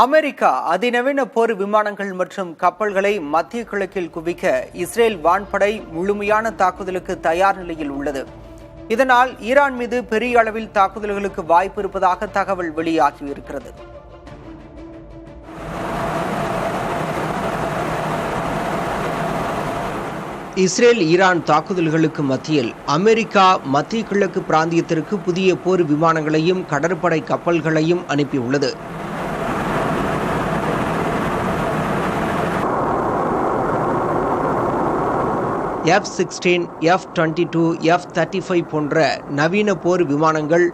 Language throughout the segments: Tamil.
அமெரிக்கா அதிநவீன போர் விமானங்கள் மற்றும் கப்பல்களை மத்திய கிழக்கில் குவிக்க இஸ்ரேல் வான்படை முழுமையான தாக்குதலுக்கு தயார் நிலையில் உள்ளது. இதனால் ஈரான் மீது பெரிய அளவில் தாக்குதல்களுக்கு வாய்ப்பு இருப்பதாக தகவல் வெளியாகியிருக்கிறது. இஸ்ரேல் ஈரான் தாக்குதல்களுக்கு மத்தியில் அமெரிக்கா மத்திய கிழக்கு பிராந்தியத்திற்கு புதிய போர் விமானங்களையும் கடற்படை கப்பல்களையும் அனுப்பியுள்ளது. F-16, F-22, F-35 போன்ற நவீன போர் விமானங்கள்,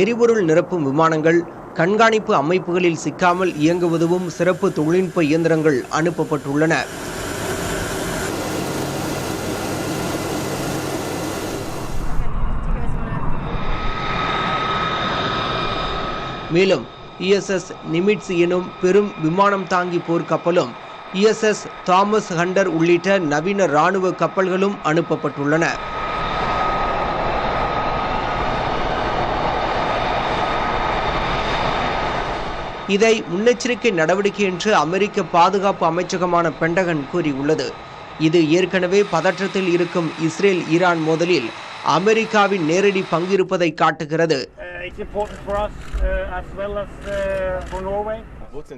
எரிபொருள் நிரப்பும் விமானங்கள், கண்காணிப்பு அமைப்புகளில் சிக்காமல் இயங்க உதவும் சிறப்பு தொழில்நுட்ப இயந்திரங்கள் அனுப்பப்பட்டுள்ளன. மேலும் USS நிமிட்ஸ் எனும் பெரும் விமானம் தாங்கி போர்க்கப்பலும், USS தாமஸ் ஹண்டர் உள்ளிட்ட நவீன ராணுவ கப்பல்களும் அனுப்பப்பட்டுள்ளன. இதை முன்னெச்சரிக்கை நடவடிக்கை என்று அமெரிக்க பாதுகாப்பு அமைச்சகமான பென்டகன் கூறியுள்ளது. இது ஏற்கனவே பதற்றத்தில் இருக்கும் இஸ்ரேல் ஈரான் மோதலில் அமெரிக்காவின் நேரடி பங்கு இருப்பதை காட்டுகிறது.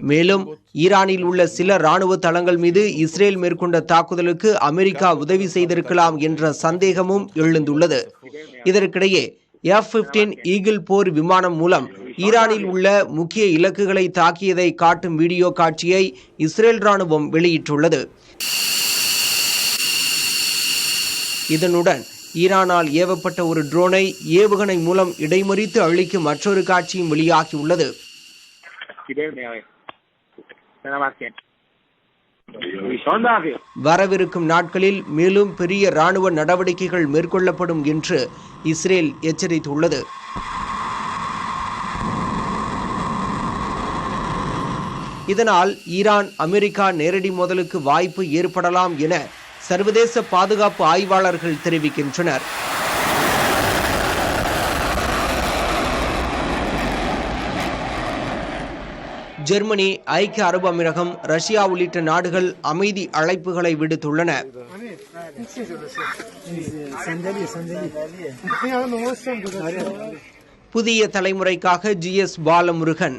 மேலும் ஈரானில் உள்ள சில ராணுவ தளங்கள் மீது இஸ்ரேல் மேற்கொண்ட தாக்குதலுக்கு அமெரிக்கா உதவி செய்திருக்கலாம் என்ற சந்தேகமும் எழுந்துள்ளது. இதற்கிடையே F-15 ஈகிள் போர் விமானம் மூலம் ஈரானில் உள்ள முக்கிய இலக்குகளை தாக்கியதை காட்டும் வீடியோ காட்சியை இஸ்ரேல் ராணுவம் வெளியிட்டுள்ளது. இதனுடன் ஈரானால் ஏவப்பட்ட ஒரு ட்ரோனை ஏவுகணை மூலம் இடைமறித்து அழிக்கும் மற்றொரு காட்சியும் வெளியாகியுள்ளது. வரவிருக்கும் நாட்களில் மேலும் பெரிய ராணுவ நடவடிக்கைகள் மேற்கொள்ளப்படும் என்று இஸ்ரேல் எச்சரித்துள்ளது. இதனால் ஈரான் அமெரிக்கா நேரடி மோதலுக்கு வாய்ப்பு ஏற்படலாம் என சர்வதேச பாதுகாப்பு ஆய்வாளர்கள் தெரிவிக்கின்றனர். ஜெர்மனி, ஐக்கிய அரபு அமீரகம், ரஷ்யா உள்ளிட்ட நாடுகள் அமைதி அழைப்புகளை விடுத்துள்ளன. புதிய தலைமுறைக்காக GS பாலமுருகன்.